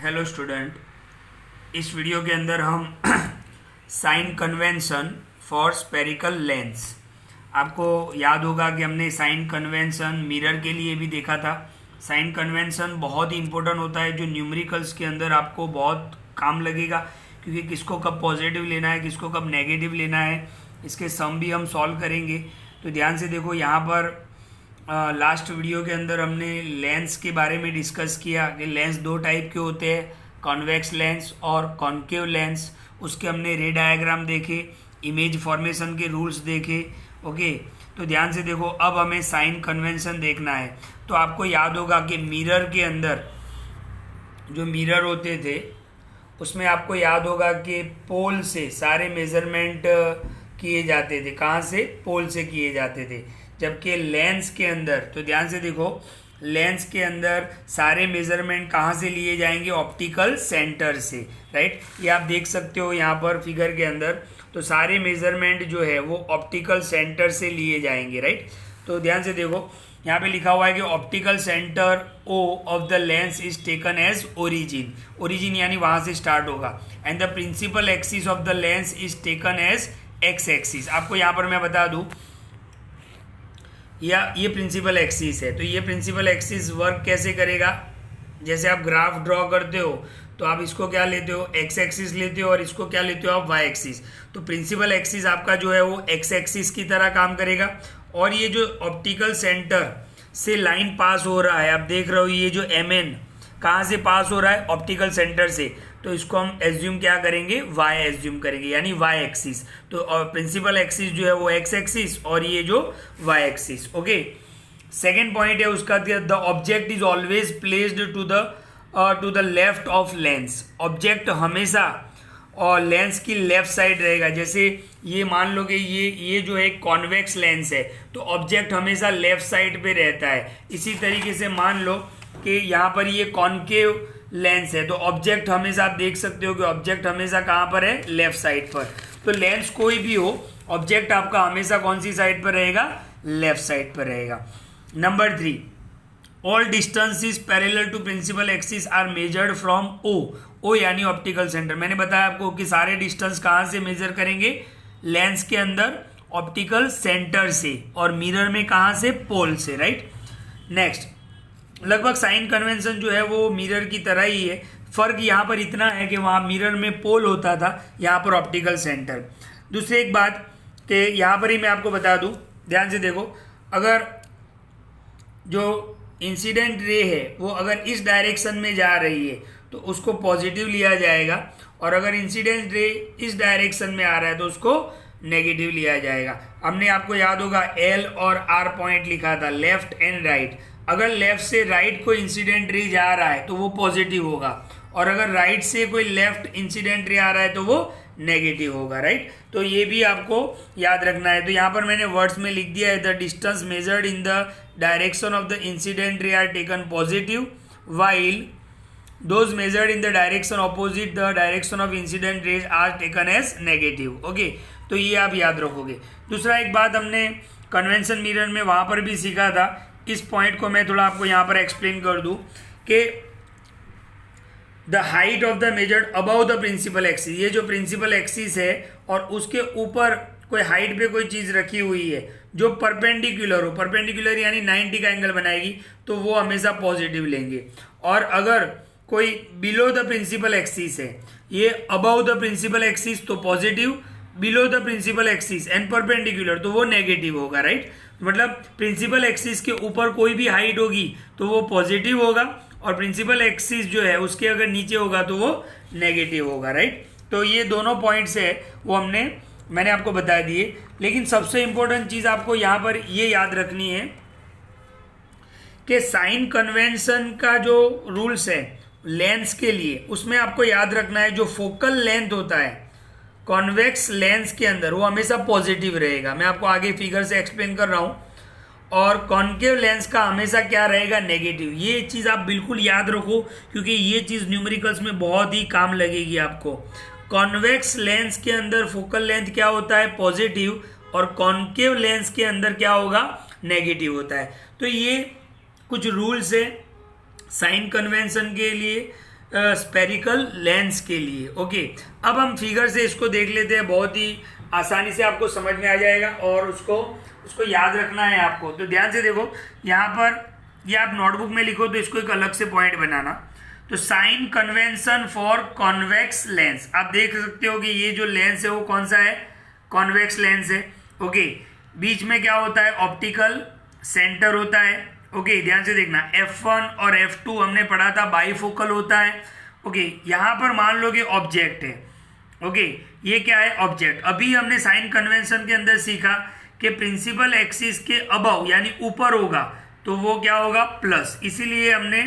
Hello student, इस video के अंदर हम sign convention for spherical lens. आपको याद होगा कि हमने साइन कन्वेंशन मिरर के लिए भी देखा था। साइन कन्वेंशन बहुत ही इंपॉर्टेंट होता है, जो न्यूमेरिकल्स के अंदर आपको बहुत काम लगेगा, क्योंकि किसको कब पॉजिटिव लेना है, किसको कब नेगेटिव लेना है, इसके सम भी हम सॉल्व करेंगे। तो ध्यान से देखो, यहाँ पर लास्ट वीडियो के अंदर हमने लेंस के बारे में डिस्कस किया कि लेंस दो टाइप के होते हैं, कॉन्वेक्स लेंस और कॉन्केव लेंस। उसके हमने रे डायग्राम देखे, इमेज फॉर्मेशन के रूल्स देखे। ओके, तो ध्यान से देखो, अब हमें साइन कन्वेंशन देखना है। तो आपको याद होगा कि मिरर के अंदर जो मिरर होते थे उसमें आपको याद होगा कि पोल से सारे मेजरमेंट किए जाते थे। कहाँ से? पोल से किए जाते थे। जबकि लेंस के अंदर, तो ध्यान से देखो, लेंस के अंदर सारे मेजरमेंट कहाँ से लिए जाएंगे? ऑप्टिकल सेंटर से, राइट। ये आप देख सकते हो यहाँ पर फिगर के अंदर। तो सारे मेजरमेंट जो है वो ऑप्टिकल सेंटर से लिए जाएंगे, राइट। तो ध्यान से देखो, यहाँ पे लिखा हुआ है कि optical centre O of the lens is taken as origin. Origin यानी वहां से स्टार्ट होगा। And the principal axis of the lens is taken as X axis. आपको यहाँ पर मैं बता दूं, या ये प्रिंसिपल एक्सिस है। तो ये प्रिंसिपल एक्सिस वर्क कैसे करेगा? जैसे आप ग्राफ ड्रॉ करते हो तो आप इसको क्या लेते हो? एक्स एक्सिस लेते हो, और इसको क्या लेते हो आप? Y axis. तो प्रिंसिपल एक्सिस आपका जो है वो एक्स एक्सिस की तरह काम करेगा। और ये जो ऑप्टिकल सेंटर से लाइन पास हो रहा है, आप देख रहे हो, ये जो एम एन कहाँ से पास हो रहा है? ऑप्टिकल सेंटर से। तो इसको हम एज्यूम क्या करेंगे? वाई एज्यूम करेंगे, यानी वाई एक्सिस। तो प्रिंसिपल एक्सिस जो है वो एक्स एक्सिस, और ये जो Y axis. Okay, second point है उसका, the object is always placed to the left of lens. Object हमेशा और लेंस की लेफ्ट साइड रहेगा। जैसे ये मान लो कि ये जो है कॉन्वेक्स लेंस है, तो ऑब्जेक्ट हमेशा लेफ्ट साइड पे रहता है। इसी तरीके से मान लो कि यहाँ पर ये कॉन्केव लेंस है, तो ऑब्जेक्ट हमेशा, आप देख सकते हो कि ऑब्जेक्ट हमेशा कहाँ पर है? लेफ्ट साइड पर। तो लेंस कोई भी हो, ऑब्जेक्ट आपका हमेशा कौन सी साइड पर रहेगा? लेफ्ट साइड पर रहेगा। Number 3, all distances parallel to principal axis are measured from O. O यानी ऑप्टिकल सेंटर। मैंने बताया आपको कि सारे डिस्टेंस कहाँ से मेजर करेंगे? लेंस के अंदर ऑप्टिकल सेंटर से, और मिरर में कहाँ से? पोल से, राइट। नेक्स्ट, लगभग साइन कन्वेंशन जो है वो मिरर की तरह ही है। फर्क यहाँ पर इतना है कि वहाँ मिरर में पोल होता था, यहाँ पर ऑप्टिकल सेंटर। दूसरी एक बात कि यहाँ पर ही मैं आपको बता दूँ, ध्यान से देखो, अगर जो इंसिडेंट रे है वो अगर इस डायरेक्शन में जा रही है तो उसको पॉजिटिव लिया जाएगा, और अगर इंसिडेंट रे इस डायरेक्शन में आ रहा है तो उसको नेगेटिव लिया जाएगा। हमने, आपको याद होगा, एल और आर पॉइंट लिखा था, लेफ्ट एंड राइट। अगर लेफ्ट से राइट कोई इंसिडेंट रे जा रहा है तो वो पॉजिटिव होगा, और अगर राइट से कोई लेफ्ट इंसिडेंट रे आ रहा है तो वो नेगेटिव होगा, राइट। तो ये भी आपको याद रखना है। तो यहाँ पर मैंने वर्ड्स में लिख दिया है, the distance measured in the direction of the incident ray are taken positive, while those measured in the direction opposite the direction of incident rays are taken as negative. Okay, तो ये आप याद रखोगे। दूसरा एक बात हमने कन्वेंशन मिरर में वहाँ पर भी सीखा था, इस पॉइंट को मैं थोड़ा आपको यहाँ पर एक्सप्लेन कर दूँ कि the height of the measured above the principal axis. ये जो प्रिंसिपल एक्सिस है और उसके ऊपर कोई हाइट पे कोई चीज़ रखी हुई है जो परपेंडिकुलर हो, परपेंडिकुलर यानी 90 का एंगल बनाएगी, तो वो हमेशा पॉजिटिव लेंगे। और अगर कोई बिलो द प्रिंसिपल एक्सिस है, ये अबाउ द प्रिंसिपल एक्सिस तो positive, below the principal axis and perpendicular तो वो नेगेटिव होगा, राइट। मतलब प्रिंसिपल एक्सिस के ऊपर कोई भी हाइट होगी तो वो पॉजिटिव होगा, और प्रिंसिपल एक्सिस जो है उसके अगर नीचे होगा तो वो नेगेटिव होगा, राइट। तो ये दोनों पॉइंट्स है वो मैंने आपको बता दिए। लेकिन सबसे इंपॉर्टेंट चीज़ आपको यहाँ पर ये याद रखनी है कि साइन कन्वेंशन का जो रूल्स है लेंस के लिए, उसमें आपको याद रखना है जो फोकल लेंथ होता है कॉन्वेक्स लेंस के अंदर वो हमेशा पॉजिटिव रहेगा। मैं आपको आगे फिगर से एक्सप्लेन कर रहा हूँ। और कॉन्केव लेंस का हमेशा क्या रहेगा? नेगेटिव। ये चीज़ आप बिल्कुल याद रखो, क्योंकि ये चीज़ न्यूमेरिकल्स में बहुत ही काम लगेगी आपको। कॉन्वेक्स लेंस के अंदर फोकल लेंथ क्या होता है? पॉजिटिव, और कॉन्केव लेंस के अंदर क्या होगा? नेगेटिव होता है। तो ये कुछ रूल्स है साइन कन्वेंशन के लिए, स्पेरिकल लेंस के लिए। ओके, अब हम फिगर से इसको देख लेते हैं, बहुत ही आसानी से आपको समझ में आ जाएगा और उसको याद रखना है आपको। तो ध्यान से देखो, यहाँ पर ये आप नोटबुक में लिखो तो इसको एक अलग से पॉइंट बनाना। तो sign convention for convex lens, आप देख सकते हो कि ये जो लेंस है वो कौन सा है, कॉन्वेक्स लेंस है। ओके, बीच में क्या होता है, ऑप्टिकल सेंटर होता है। ओके, ध्यान से देखना, F1 और F2 हमने पढ़ा था बाइफोकल होता है। ओके, यहाँ पर मान लो कि ऑब्जेक्ट है। ओके, ये क्या है, ऑब्जेक्ट। अभी हमने साइन कन्वेंशन के अंदर सीखा कि प्रिंसिपल एक्सिस के अबव यानी ऊपर होगा तो वो क्या होगा, प्लस। इसीलिए हमने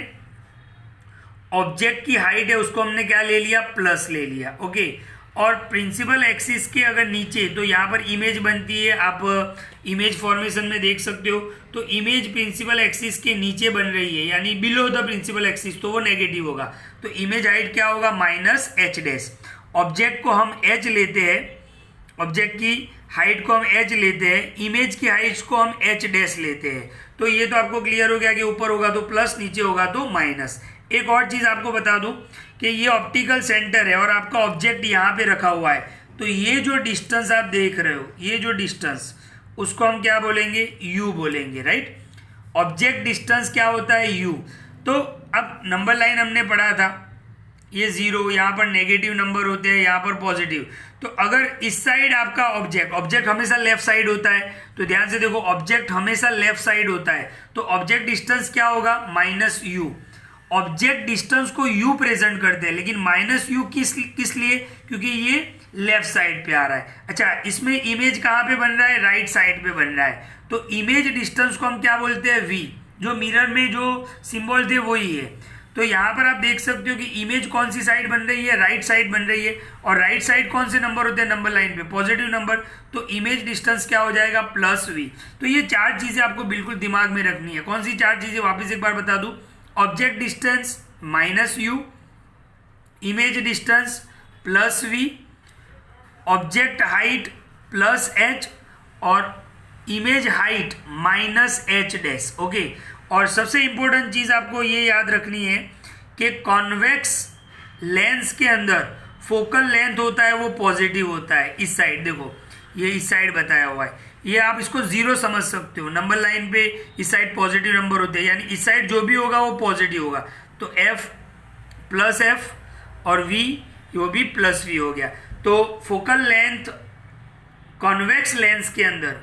ऑब्जेक्ट की हाइट है उसको हमने क्या ले लिया, प्लस ले लिया। ओके, और प्रिंसिपल एक्सिस के अगर नीचे तो यहाँ पर इमेज बनती है, आप इमेज फॉर्मेशन में देख सकते हो। तो इमेज प्रिंसिपल एक्सिस के नीचे बन रही है यानी बिलो द प्रिंसिपल एक्सिस, तो वो नेगेटिव होगा। तो इमेज हाइट क्या होगा, माइनस एच डैश। ऑब्जेक्ट को हम एच लेते हैं, ऑब्जेक्ट की हाइट को हम एच लेते हैं, इमेज की हाइट को हम एच डैश लेते हैं। तो ये तो आपको क्लियर हो गया कि ऊपर होगा तो प्लस, नीचे होगा तो माइनस। एक और चीज आपको बता दूं कि ये ऑप्टिकल सेंटर है और आपका ऑब्जेक्ट यहाँ पे रखा हुआ है। तो ये जो डिस्टेंस आप देख रहे हो, ये जो डिस्टेंस, उसको हम क्या बोलेंगे, यू बोलेंगे, राइट। ऑब्जेक्ट डिस्टेंस क्या होता है, यू। तो अब नंबर लाइन हमने पढ़ा था, ये जीरो, यहाँ पर नेगेटिव नंबर होते हैं, यहाँ पर पॉजिटिव। तो अगर इस साइड आपका ऑब्जेक्ट हमेशा लेफ्ट साइड होता है, तो ध्यान से देखो, ऑब्जेक्ट हमेशा लेफ्ट साइड होता है, तो ऑब्जेक्ट डिस्टेंस क्या होगा, माइनस यू। ऑब्जेक्ट डिस्टेंस को यू प्रेजेंट करते हैं, लेकिन माइनस यू किस लिए, क्योंकि ये लेफ्ट साइड पे आ रहा है। अच्छा, इसमें इमेज कहाँ पे बन रहा है, राइट साइड पे बन रहा है। तो इमेज डिस्टेंस को हम क्या बोलते हैं, वी। जो मिरर में जो सिंबल थे वही है। तो यहाँ पर आप देख सकते हो कि इमेज कौन सी साइड बन रही है, राइट साइड बन रही है। और राइट साइड कौन से नंबर होते हैं, नंबर लाइन पे पॉजिटिव नंबर। तो इमेज डिस्टेंस क्या हो जाएगा, प्लस वी। तो ये चार चीजें आपको बिल्कुल दिमाग में रखनी है। कौन सी चार चीजें, वापस एक बार बता दूं, object distance minus u, image distance plus v, object height plus h, और image height minus h dash. Okay, और सबसे इंपॉर्टेंट चीज आपको ये याद रखनी है कि कॉन्वेक्स लेंस के अंदर फोकल लेंथ होता है वो पॉजिटिव होता है। इस साइड देखो, ये इस साइड बताया हुआ है, ये आप इसको जीरो समझ सकते हो। नंबर लाइन पे इस साइड पॉजिटिव नंबर होते हैं, यानी इस साइड जो भी होगा वो पॉजिटिव होगा। तो एफ प्लस एफ और वी, वो भी प्लस वी हो गया। तो फोकल लेंथ कॉन्वेक्स लेंस के अंदर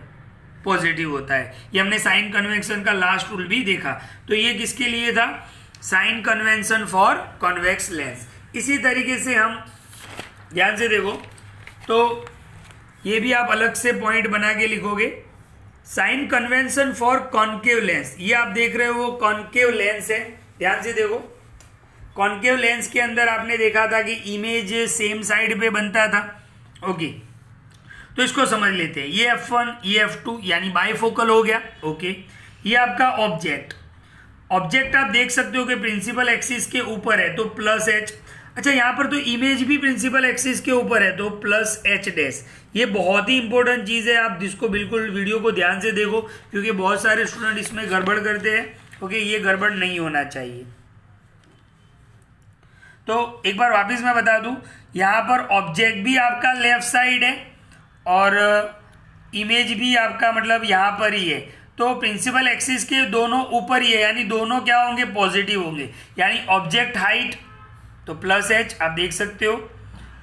पॉजिटिव होता है। ये हमने साइन कन्वेंशन का लास्ट रूल भी देखा। तो ये किसके लिए था, sign convention for convex lens. इसी तरीके से हम ध्यान से देखो, तो ये भी आप अलग से पॉइंट बना के लिखोगे, sign convention for concave lens. ये आप देख रहे हो वो कॉन्केव लेंस है। ध्यान से देखो, कॉन्केव लेंस के अंदर आपने देखा था कि इमेज सेम साइड पे बनता था। ओके, तो इसको समझ लेते हैं। ये F1, ये F2 यानी बाइफोकल हो गया। ओके, ये आपका ऑब्जेक्ट आप देख सकते हो कि प्रिंसिपल एक्सिस के ऊपर है तो प्लस एच। अच्छा, यहाँ पर तो इमेज भी प्रिंसिपल एक्सिस के ऊपर है तो प्लस एच डैश। ये बहुत ही इंपॉर्टेंट चीज़ है, आप जिसको बिल्कुल वीडियो को ध्यान से देखो, क्योंकि बहुत सारे स्टूडेंट इसमें गड़बड़ करते हैं। ओके, ये गड़बड़ नहीं होना चाहिए। तो एक बार वापस मैं बता दूं, यहाँ पर ऑब्जेक्ट भी आपका लेफ्ट साइड है और इमेज भी आपका मतलब यहाँ पर ही है। तो प्रिंसिपल एक्सिस के दोनों ऊपर ही है, यानी दोनों क्या होंगे, पॉजिटिव होंगे। यानी ऑब्जेक्ट हाइट तो प्लस एच, आप देख सकते हो,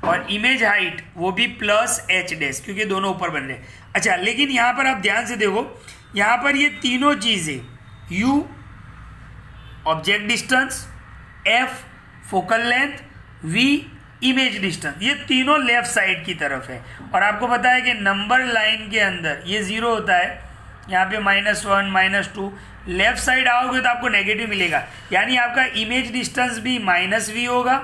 और इमेज हाइट वो भी प्लस एच डैश, क्योंकि दोनों ऊपर बन रहे हैं। अच्छा, लेकिन यहाँ पर आप ध्यान से देखो, यहाँ पर ये तीनों चीज़ें, u object distance, f focal length, v image distance, ये तीनों लेफ्ट साइड की तरफ है। और आपको पता है कि नंबर लाइन के अंदर ये जीरो होता है, यहाँ पे -1 -2, लेफ्ट साइड आओगे तो आपको नेगेटिव मिलेगा। यानी आपका इमेज डिस्टेंस भी माइनस वी होगा,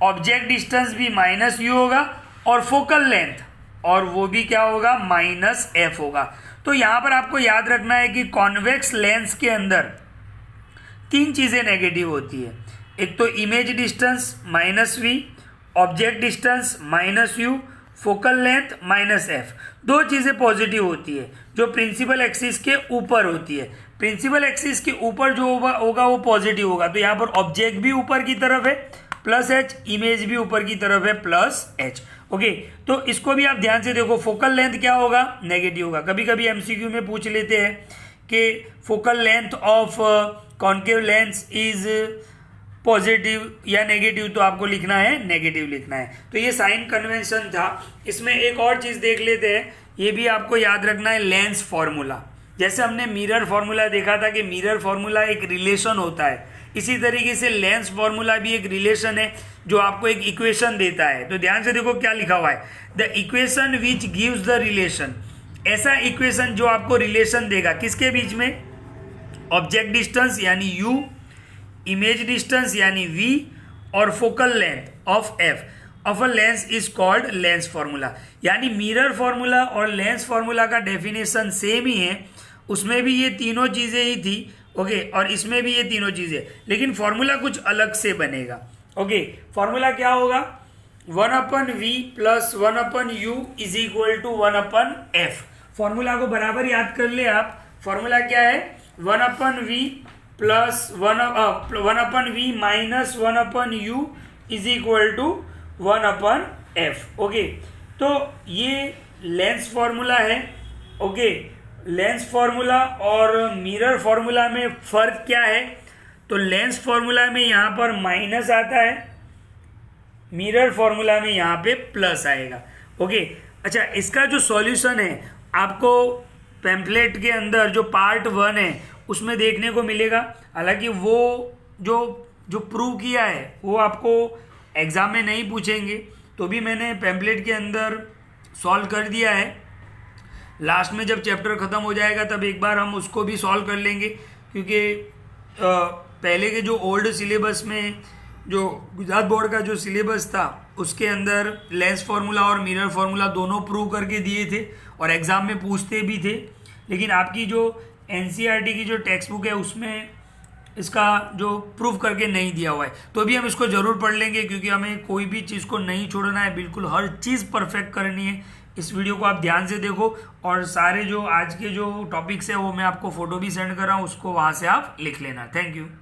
ऑब्जेक्ट डिस्टेंस भी माइनस यू होगा, और फोकल लेंथ और वो भी क्या होगा, माइनस एफ होगा। तो यहाँ पर आपको याद रखना है कि कॉन्वेक्स लेंस के अंदर तीन चीज़ें नेगेटिव होती है। एक तो image distance minus v, object distance minus u, focal length minus f, दो चीज़ें पॉजिटिव होती है जो प्रिंसिपल एक्सिस के ऊपर होती है। प्रिंसिपल एक्सिस के ऊपर जो होगा वो पॉजिटिव होगा, तो यहाँ पर ऑब्जेक्ट भी ऊपर की तरफ है प्लस एच, इमेज भी ऊपर की तरफ है प्लस एच। ओके, तो इसको भी आप ध्यान से देखो, फोकल लेंथ क्या होगा, नेगेटिव होगा। कभी कभी एमसीक्यू में पूछ लेते हैं कि focal length of concave lens is positive या नेगेटिव, तो आपको लिखना है नेगेटिव लिखना है। तो ये साइन कन्वेंशन था। इसमें एक और चीज़ देख लेते हैं, ये भी आपको याद रखना है, लेंस फॉर्मूला। जैसे हमने मिरर फॉर्मूला देखा था कि मिरर फॉर्मूला एक रिलेशन होता है, इसी तरीके से लेंस फॉर्मूला भी एक रिलेशन है जो आपको एक इक्वेशन देता है। तो ध्यान से देखो क्या लिखा हुआ है, the equation which gives the relation, ऐसा इक्वेशन जो आपको रिलेशन देगा किसके बीच में, ऑब्जेक्ट डिस्टेंस यानी u, इमेज डिस्टेंस यानी v और focal length of f of a lens is called lens formula. यानी मिरर फॉर्मूला और लेंस फॉर्मूला का डेफिनेशन सेम ही है, उसमें भी ये तीनों चीज़ें ही थी। ओके, और इसमें भी ये तीनों चीज़ें, लेकिन फॉर्मूला कुछ अलग से बनेगा। ओके, फॉर्मूला क्या होगा, 1/v plus 1/u is equal to 1/f। Formula को बराबर याद कर ले आप, फॉर्मूला क्या है, 1/v plus 1/v minus 1/u is equal to 1/f। Okay, तो ये लेंस फॉर्मूला है। ओके, लेंस फॉर्मूला और मिरर फॉर्मूला में फर्क क्या है, तो लेंस फॉर्मूला में यहाँ पर माइनस आता है, मिरर फॉर्मूला में यहाँ पे प्लस आएगा। ओके, अच्छा, इसका जो सॉल्यूशन है आपको पैम्फलेट के अंदर जो पार्ट 1 है उसमें देखने को मिलेगा। हालांकि वो जो प्रूव किया है वो आपको एग्जाम में नहीं पूछेंगे, तो भी मैंने पैम्फलेट के अंदर सॉल्व कर दिया है। लास्ट में जब चैप्टर ख़त्म हो जाएगा तब एक बार हम उसको भी सॉल्व कर लेंगे, क्योंकि पहले के जो ओल्ड सिलेबस में जो गुजरात बोर्ड का जो सिलेबस था उसके अंदर लेंस फार्मूला और मिरर फार्मूला दोनों प्रूव करके दिए थे और एग्ज़ाम में पूछते भी थे। लेकिन आपकी जो एनसीईआरटी की जो टेक्स्ट बुक है उसमें इसका जो प्रूफ करके नहीं दिया हुआ है, तो भी हम इसको ज़रूर पढ़ लेंगे, क्योंकि हमें कोई भी चीज़ को नहीं छोड़ना है, बिल्कुल हर चीज़ परफेक्ट करनी है। इस वीडियो को आप ध्यान से देखो और सारे जो आज के जो टॉपिक्स है वो मैं आपको फ़ोटो भी सेंड कर रहा हूँ, उसको वहाँ से आप लिख लेना। Thank you.